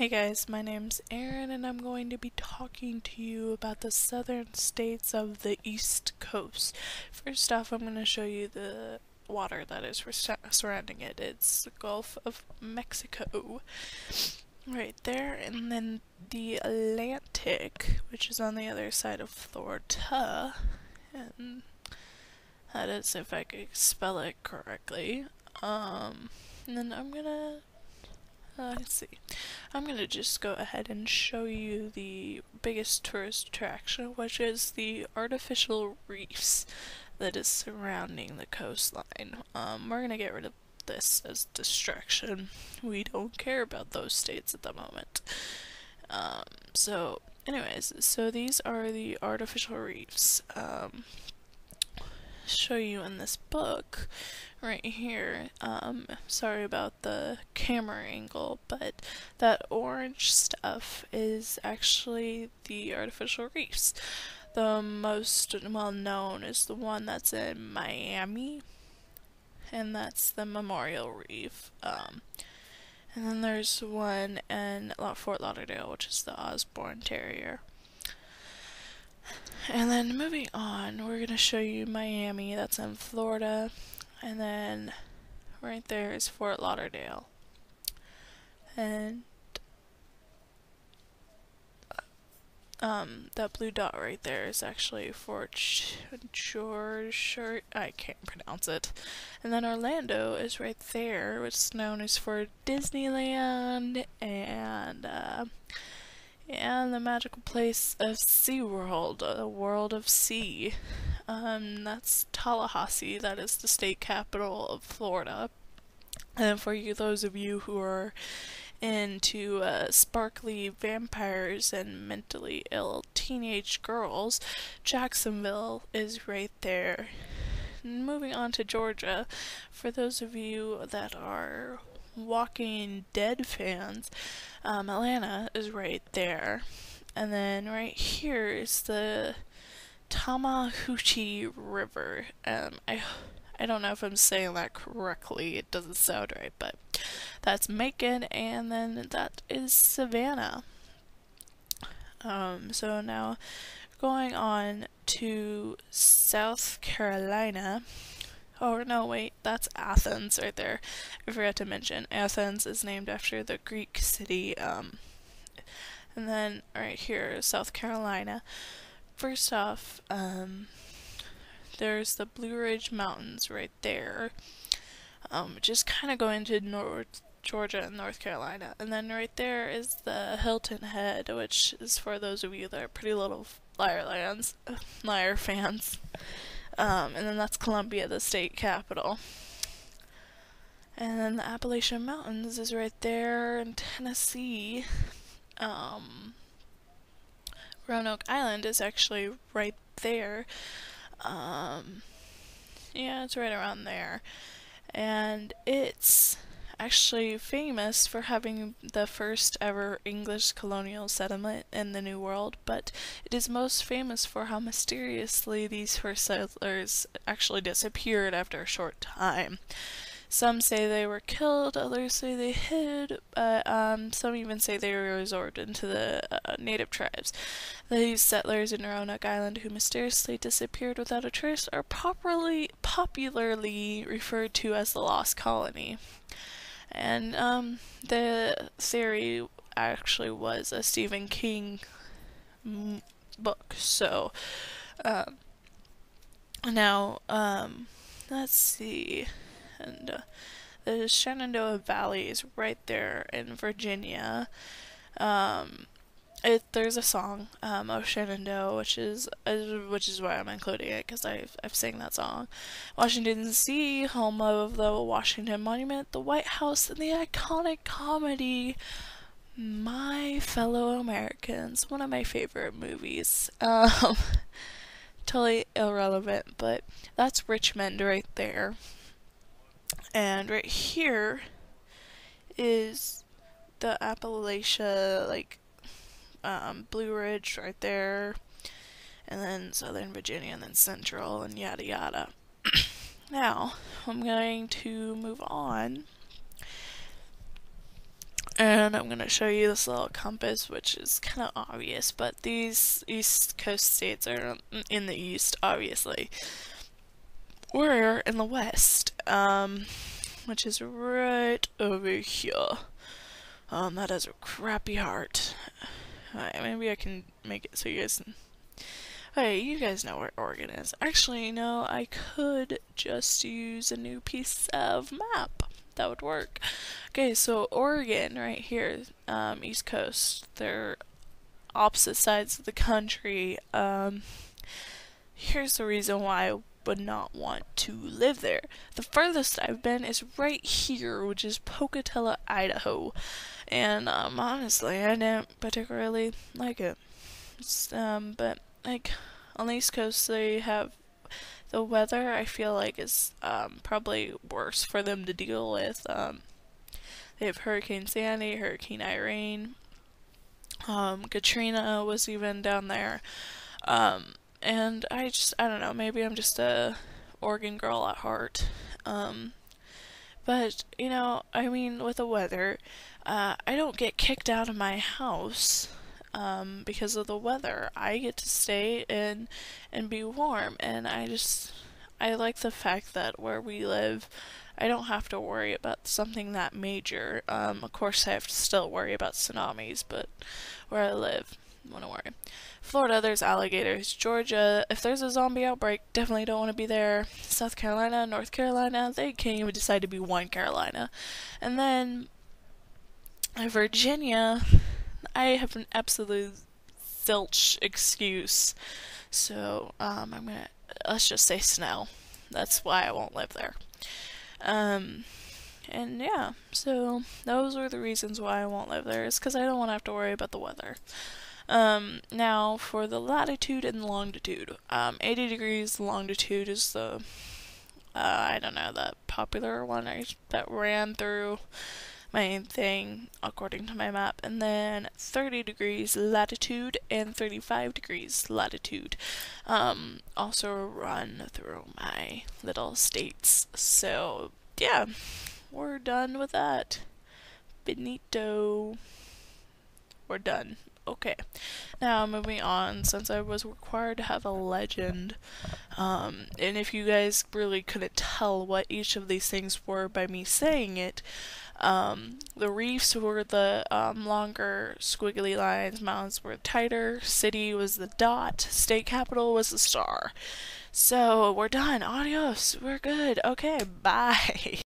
Hey guys, my name's Erin and I'm going to be talking to you about the southern states of the East Coast. First off, I'm going to show you the water that is surrounding it. It's the Gulf of Mexico right there, and then the Atlantic, which is on the other side of Florida, and that is if I could spell it correctly. And then let's see. I'm gonna just go ahead and show you the biggest tourist attraction, which is the artificial reefs that is surrounding the coastline. We're gonna get rid of this as distraction. We don't care about those states at the moment. So these are the artificial reefs. Show you in this book right here. Sorry about the camera angle, but that orange stuff is actually the artificial reefs. The most well known is the one that's in Miami, and that's the Memorial Reef. And then there's one in Fort Lauderdale, which is the Osborne Terrier. And then moving on, we're going to show you Miami, that's in Florida, and then right there is Fort Lauderdale. And that blue dot right there is actually Fort George, I can't pronounce it. And then Orlando is right there, which is known as for Disneyland and the magical place of SeaWorld, a world of sea. That's Tallahassee, that is the state capital of Florida. And for those of you who are into sparkly vampires and mentally ill teenage girls, Jacksonville is right there. Moving on to Georgia, for those of you that are Walking Dead fans, Atlanta is right there. And then right here is the Tamahoochee River. I don't know if I'm saying that correctly, it doesn't sound right, but that's Macon, and then that is Savannah. So now going on to South Carolina. Oh no, wait, that's Athens right there. I forgot to mention, Athens is named after the Greek city. And then right here, South Carolina. First off, there's the Blue Ridge Mountains right there, just kind of going to North Georgia and North Carolina. And then right there is the Hilton Head, which is for those of you that are Pretty Little Liar fans. And then that's Columbia, the state capital. And then the Appalachian Mountains is right there in Tennessee. Roanoke Island is actually right there. Yeah, it's right around there. And it's actually famous for having the first ever English colonial settlement in the New World, but it is most famous for how mysteriously these first settlers actually disappeared after a short time. Some say they were killed, others say they hid, but some even say they were absorbed into the native tribes. These settlers in Roanoke Island who mysteriously disappeared without a trace are popularly referred to as the Lost Colony. And the theory actually was a Stephen King book. So now let's see. And the Shenandoah Valley is right there in Virginia. There's a song of Shenandoah, which is why I'm including it, because I've sang that song. Washington D.C., home of the Washington Monument, the White House, and the iconic comedy My Fellow Americans, one of my favorite movies. Totally irrelevant, but that's Richmond right there. And right here is the Appalachia, Blue Ridge right there, and then Southern Virginia, and then Central, and yada yada. Now, I'm going to move on And I'm going to show you this little compass, which is kind of obvious, but these East Coast states are in the East, obviously. We're in the West, which is right over here. That has a crappy heart. Alright, maybe I can make it so you guys... Hey, you guys know where Oregon is. Actually, no, I could just use a new piece of map. That would work. Okay, so Oregon, right here, East Coast. They're opposite sides of the country. Here's the reason why I would not want to live there. The furthest I've been is right here, which is Pocatello, Idaho. And, honestly, I didn't particularly like it. But, like, on the East Coast, they have the weather, I feel like, is probably worse for them to deal with. They have Hurricane Sandy, Hurricane Irene, Katrina was even down there. And I don't know, maybe I'm just a Oregon girl at heart. But, you know, I mean, with the weather, I don't get kicked out of my house because of the weather. I get to stay in and be warm, and I like the fact that where we live, I don't have to worry about something that major. Of course, I have to still worry about tsunamis, but where I live, I don't worry. Florida, there's alligators. Georgia, if there's a zombie outbreak, definitely don't want to be there. South Carolina, North Carolina, they can't even decide to be one Carolina. And then Virginia, I have an absolute zilch excuse. So, let's just say snow. That's why I won't live there. And yeah, so those are the reasons why I won't live there, is because I don't want to have to worry about the weather. Now for the latitude and longitude. 80 degrees longitude is the, I don't know, the popular one that ran through my thing according to my map, and then 30 degrees latitude and 35 degrees latitude also run through my little states. So yeah, we're done with that. Benito. We're done. Okay, now moving on, since I was required to have a legend, and if you guys really couldn't tell what each of these things were by me saying it, the reefs were the longer squiggly lines, mountains were tighter, city was the dot, state capital was the star. So, we're done. Adios. We're good. Okay, bye.